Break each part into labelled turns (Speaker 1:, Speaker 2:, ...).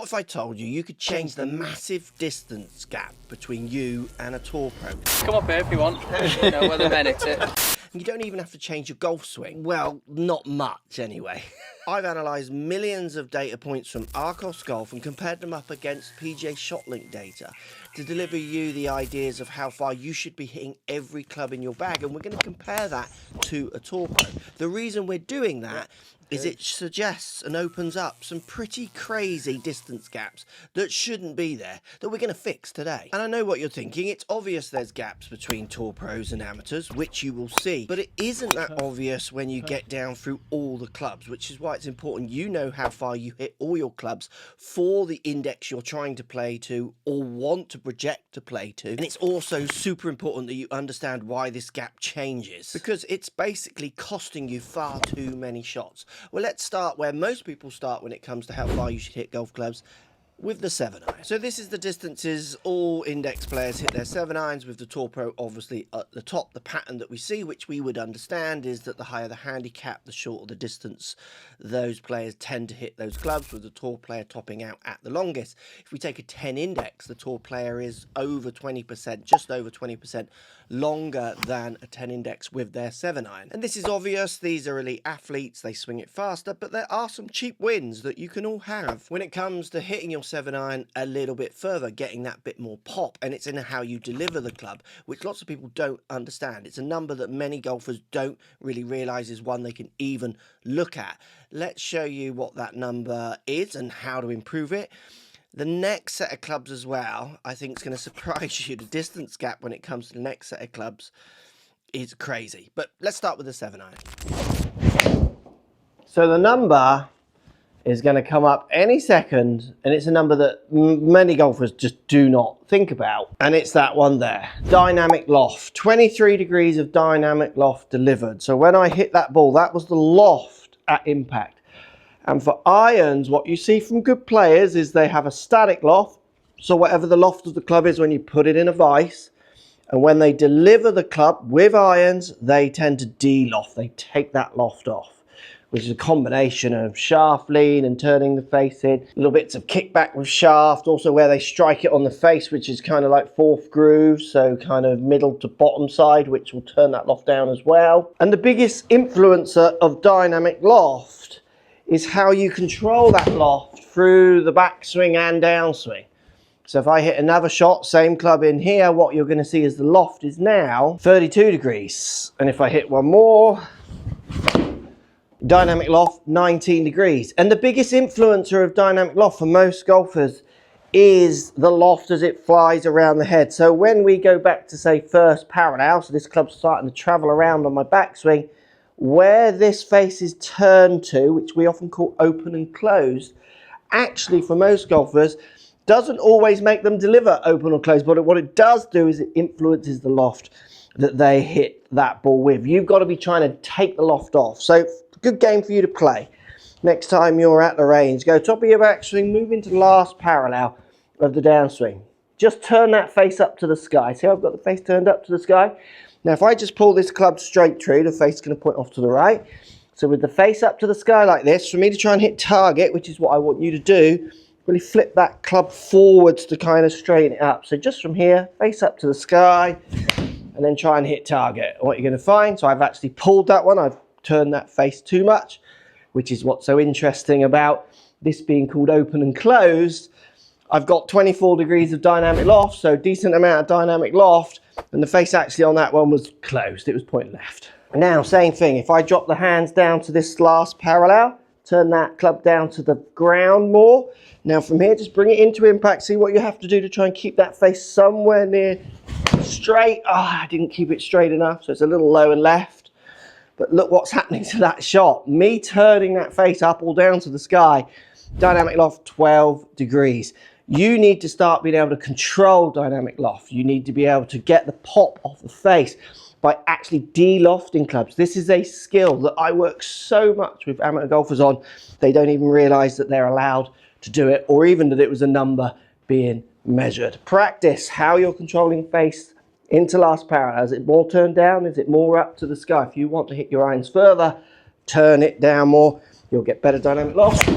Speaker 1: if I told you you could change the massive distance gap between you and a tour pro?
Speaker 2: Come up here if you want. You know where the men hit it.
Speaker 1: You don't even have to change your golf swing. Well, not much anyway. I've analysed millions of data points from Arccos Golf and compared them up against PGA ShotLink data to deliver you the ideas of how far you should be hitting every club in your bag, and we're going to compare that to a tour pro. The reason we're doing that is it suggests and opens up some pretty crazy distance gaps that shouldn't be there, that we're going to fix today. And I know what you're thinking, it's obvious there's gaps between tour pros and amateurs, which you will see, but it isn't that obvious when you get down through all the clubs, which is why it's important you know how far you hit all your clubs for the index you're trying to play to or want to project to play to. And it's also super important that you understand why this gap changes, because it's basically costing you far too many shots. Well, let's start where most people start when it comes to how far you should hit golf clubs, with the 7-iron. So this is the distances all index players hit their 7-irons, with the Tour Pro obviously at the top. The pattern that we see, which we would understand, is that the higher the handicap, the shorter the distance those players tend to hit those clubs, with the Tour player topping out at the longest. If we take a 10 index, the Tour player is over 20%, just over 20% longer than a 10 index with their 7-iron. And this is obvious, these are elite athletes, they swing it faster, but there are some cheap wins that you can all have when it comes to hitting your 7-iron a little bit further, getting that bit more pop, and it's in how you deliver the club, which lots of people don't understand. It's a number that many golfers don't really realise is one they can even look at. Let's show you what that number is and how to improve it. The next set of clubs as well, I think it's going to surprise you. The distance gap when it comes to the next set of clubs is crazy. But let's start with the 7-iron. So the number is going to come up any second, and it's a number that many golfers just do not think about, and it's that one there, dynamic loft. 23 degrees of dynamic loft delivered. So when I hit that ball, that was the loft at impact. And for irons, what you see from good players is they have a static loft, so whatever the loft of the club is when you put it in a vise, and when they deliver the club with irons, they tend to de-loft, they take that loft off, which is a combination of shaft lean and turning the face in, little bits of kickback with shaft, also where they strike it on the face, which is kind of like fourth groove, so kind of middle to bottom side, which will turn that loft down as well. And the biggest influencer of dynamic loft is how you control that loft through the backswing and downswing. So if I hit another shot, same club in here, what you're going to see is the loft is now 32 degrees. And if I hit one more, dynamic loft 19 degrees. And the biggest influencer of dynamic loft for most golfers is the loft as it flies around the head. So when we go back to, say, first parallel, so this club's starting to travel around on my backswing, where this face is turned to, which we often call open and closed, actually for most golfers doesn't always make them deliver open or closed, but what it does do is it influences the loft that they hit that ball with. You've got to be trying to take the loft off. So good game for you to play. Next time you're at the range, go top of your backswing, move into the last parallel of the downswing. Just turn that face up to the sky. See how I've got the face turned up to the sky? Now if I just pull this club straight through, the face is going to point off to the right. So with the face up to the sky like this, for me to try and hit target, which is what I want you to do, really flip that club forwards to kind of straighten it up. So just from here, face up to the sky, and then try and hit target. And what you're going to find, so I've actually pulled that one, I've turned that face too much, which is what's so interesting about this being called open and closed. I've got 24 degrees of dynamic loft, so decent amount of dynamic loft, and the face actually on that one was closed, it was point left. Now, same thing, if I drop the hands down to this last parallel, turn that club down to the ground more. Now from here, just bring it into impact, see what you have to do to try and keep that face somewhere near straight. I didn't keep it straight enough, so it's a little low and left. But look what's happening to that shot. Me turning that face up or down to the sky, dynamic loft 12 degrees. You need to start being able to control dynamic loft. You need to be able to get the pop off the face by actually de-lofting clubs. This is a skill that I work so much with amateur golfers on, they don't even realise that they're allowed to do it, or even that it was a number being measured. Practice how you're controlling face into last parallel. Is it more turned down? Is it more up to the sky? If you want to hit your irons further, turn it down more. You'll get better dynamic loft.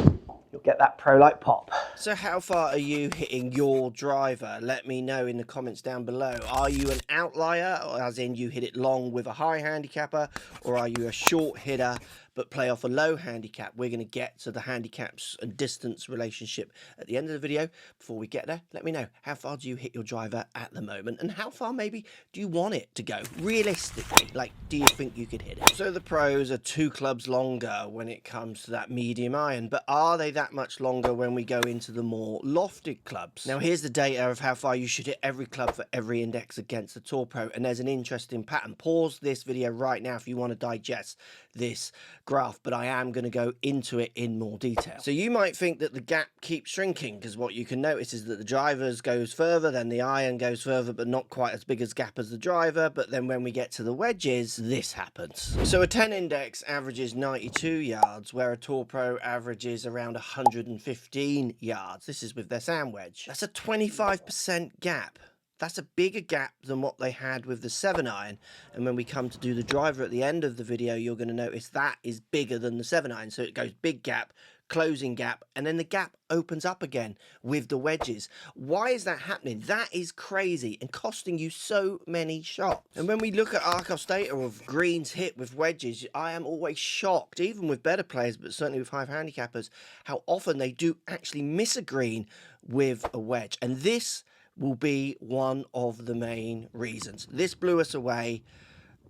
Speaker 1: Your get that pro-like pop. So how far are you hitting your driver? Let me know in the comments down below. Are you an outlier, as in you hit it long with a high handicapper, or are you a short hitter but play off a low handicap? We're going to get to the handicaps and distance relationship at the end of the video. Before we get there, let me know, how far do you hit your driver at the moment, and how far maybe do you want it to go realistically? Like, do you think you could hit it? So the pros are 2 clubs longer when it comes to that medium iron, but are they that much longer when we go into the more lofted clubs? Now here's the data of how far you should hit every club for every index against the Tour Pro, and there's an interesting pattern. Pause this video right now if you want to digest this graph, but I am going to go into it in more detail. So you might think that the gap keeps shrinking, because what you can notice is that the drivers goes further, then the iron goes further, but not quite as big as gap as the driver. But then when we get to the wedges, this happens. So a 10 index averages 92 yards, where a Tour Pro averages around 115 yards. This is with their sand wedge. That's a 25% gap. That's a bigger gap than what they had with the 7-iron. And when we come to do the driver at the end of the video, you're going to notice that is bigger than the 7-iron. So it goes big gap, closing gap, and then the gap opens up again with the wedges. Why is that happening? That is crazy and costing you so many shots. And when we look at Arccos data of greens hit with wedges, I am always shocked, even with better players, but certainly with high handicappers, how often they do actually miss a green with a wedge. And this will be one of the main reasons. This blew us away.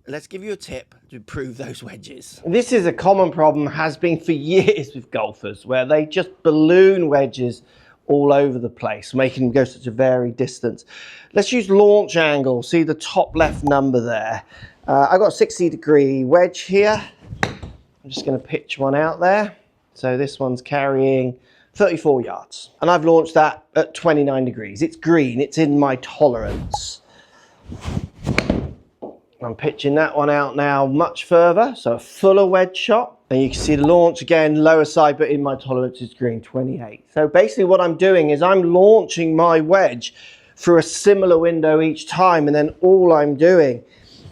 Speaker 1: Let's give you a tip to improve those wedges. This is a common problem, has been for years with golfers, where they just balloon wedges all over the place, making them go such a varied distance. Let's use launch angle. See the top left number there. I've got a 60-degree wedge here. I'm just going to pitch one out there. So this one's carrying 34 yards, and I've launched that at 29 degrees. It's green, it's in my tolerance. I'm pitching that one out now much further, so a fuller wedge shot, and you can see the launch again, lower side, but in my tolerance is green, 28. So basically what I'm doing is I'm launching my wedge through a similar window each time, and then all I'm doing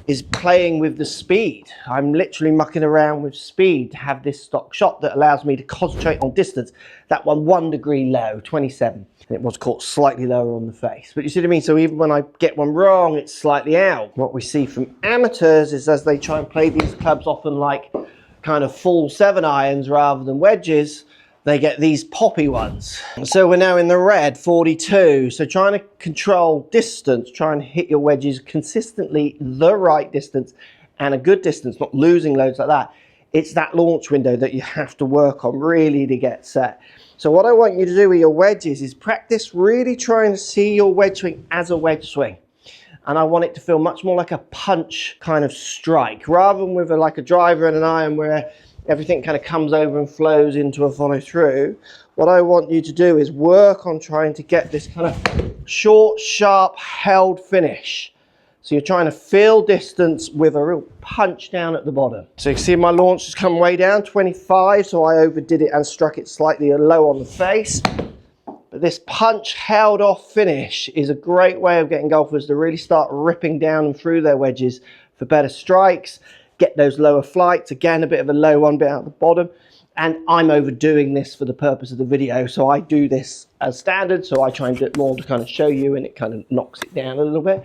Speaker 1: is playing with the speed. I'm literally mucking around with speed to have this stock shot that allows me to concentrate on distance. That one 1 degree low, 27. And it was caught slightly lower on the face. But you see what I mean? So even when I get one wrong, it's slightly out. What we see from amateurs is as they try and play these clubs often like kind of full 7-irons rather than wedges, they get these poppy ones. So we're now in the red, 42. So trying to control distance, try and hit your wedges consistently the right distance and a good distance, not losing loads like that. It's that launch window that you have to work on really to get set. So what I want you to do with your wedges is practice really trying to see your wedge swing as a wedge swing. And I want it to feel much more like a punch kind of strike, rather than with like a driver and an iron where everything kind of comes over and flows into a follow through. What I want you to do is work on trying to get this kind of short, sharp, held finish. So you're trying to fill distance with a real punch down at the bottom. So you can see my launch has come way down, 25, so I overdid it and struck it slightly low on the face. But this punch held off finish is a great way of getting golfers to really start ripping down and through their wedges for better strikes. Get those lower flights, again a bit of a low one bit out the bottom, and I'm overdoing this for the purpose of the video, so I do this as standard, so I try and do it more to kind of show you, and it kind of knocks it down a little bit.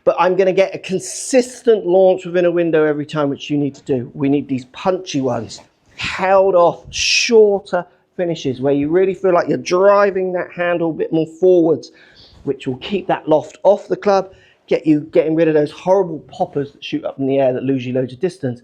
Speaker 1: But I'm going to get a consistent launch within a window every time, which you need to do. We need these punchy ones, held off, shorter finishes where you really feel like you're driving that handle a bit more forwards, which will keep that loft off the club, getting rid of those horrible poppers that shoot up in the air that lose you loads of distance.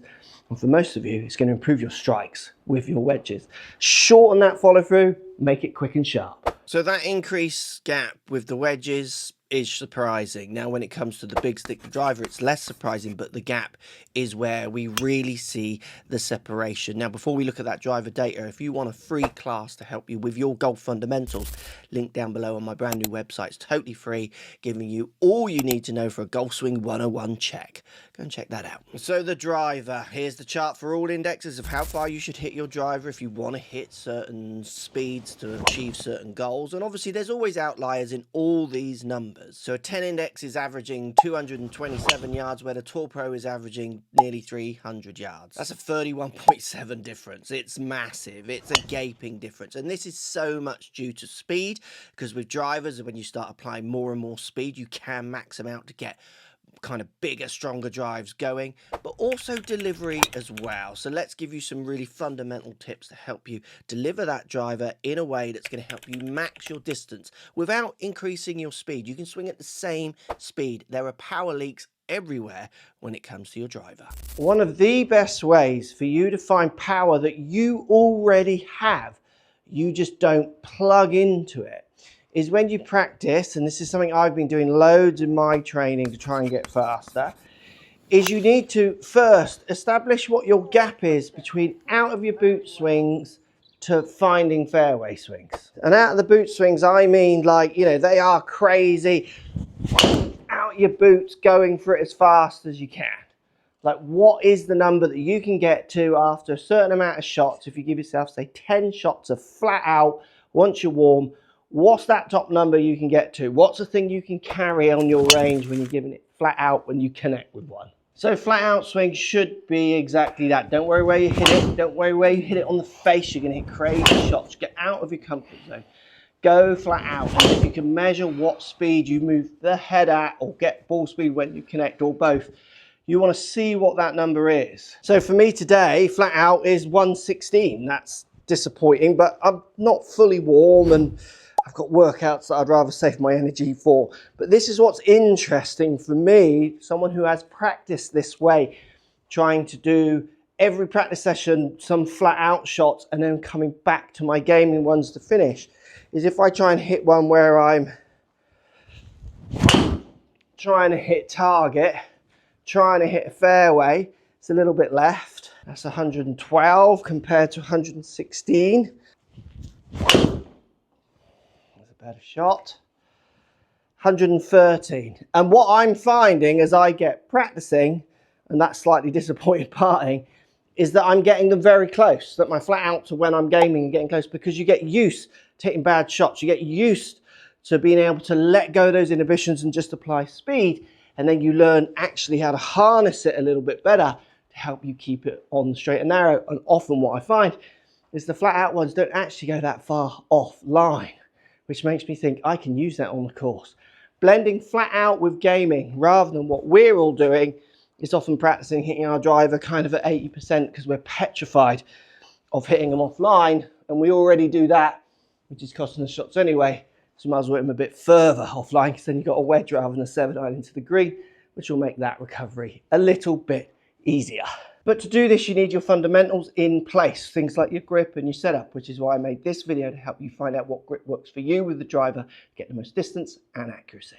Speaker 1: And for most of you, it's going to improve your strikes with your wedges. Shorten that follow through, make it quick and sharp. So that increased gap with the wedges is surprising. Now when it comes to the big stick driver, it's less surprising, but the gap is where we really see the separation. Now before we look at that driver data, if you want a free class to help you with your golf fundamentals, link down below on my brand new website. It's totally free, giving you all you need to know for a golf swing 101 check. Go and check that out. So the driver, here's the chart for all indexes of how far you should hit your driver if you want to hit certain speeds to achieve certain goals. And obviously there's always outliers in all these numbers. drivers. So a 10 index is averaging 227 yards, where the Tour Pro is averaging nearly 300 yards. That's a 31.7 difference. It's massive. It's a gaping difference. And this is so much due to speed, because with drivers, when you start applying more and more speed, you can max them out to get kind of bigger, stronger drives going, but also delivery as well. So let's give you some really fundamental tips to help you deliver that driver in a way that's going to help you max your distance without increasing your speed. You can swing at the same speed. There are power leaks everywhere when it comes to your driver. One of the best ways for you to find power that you already have, you just don't plug into it, is when you practice, and this is something I've been doing loads in my training to try and get faster, is you need to first establish what your gap is between out of your boot swings to finding fairway swings. And out of the boot swings, I mean, like, you know, they are crazy, out your boots, going for it as fast as you can. Like, what is the number that you can get to after a certain amount of shots? If you give yourself, say, 10 shots of flat out once you're warm, what's that top number you can get to? What's the thing you can carry on your range when you're giving it flat out when you connect with one? So flat out swing should be exactly that. Don't worry where you hit it. Don't worry where you hit it on the face. You're going to hit crazy shots. Get out of your comfort zone. Go flat out. And if you can measure what speed you move the head at, or get ball speed when you connect, or both, you want to see what that number is. So for me today, flat out is 116. That's disappointing, but I'm not fully warm and I've got workouts that I'd rather save my energy for. But this is what's interesting for me, someone who has practiced this way, trying to do every practice session some flat out shots and then coming back to my gaming ones to finish, is if I try and hit one where I'm trying to hit target, trying to hit a fairway, it's a little bit left. That's 112 compared to 116. Better shot. 113. And what I'm finding as I get practicing, and that's slightly disappointed parting, is that I'm getting them very close, that my flat out to when I'm gaming and getting close, because you get used to hitting bad shots. You get used to being able to let go of those inhibitions and just apply speed. And then you learn actually how to harness it a little bit better to help you keep it on the straight and narrow. And often what I find is the flat out ones don't actually go that far offline, which makes me think I can use that on the course. Blending flat out with gaming, rather than what we're all doing, is often practicing hitting our driver kind of at 80% because we're petrified of hitting them offline, and we already do that, which is costing us shots anyway. So might as well hit them a bit further offline, because then you've got a wedge rather than a 7-iron into the green, which will make that recovery a little bit easier. But to do this, you need your fundamentals in place, things like your grip and your setup, which is why I made this video, to help you find out what grip works for you with the driver to get the most distance and accuracy.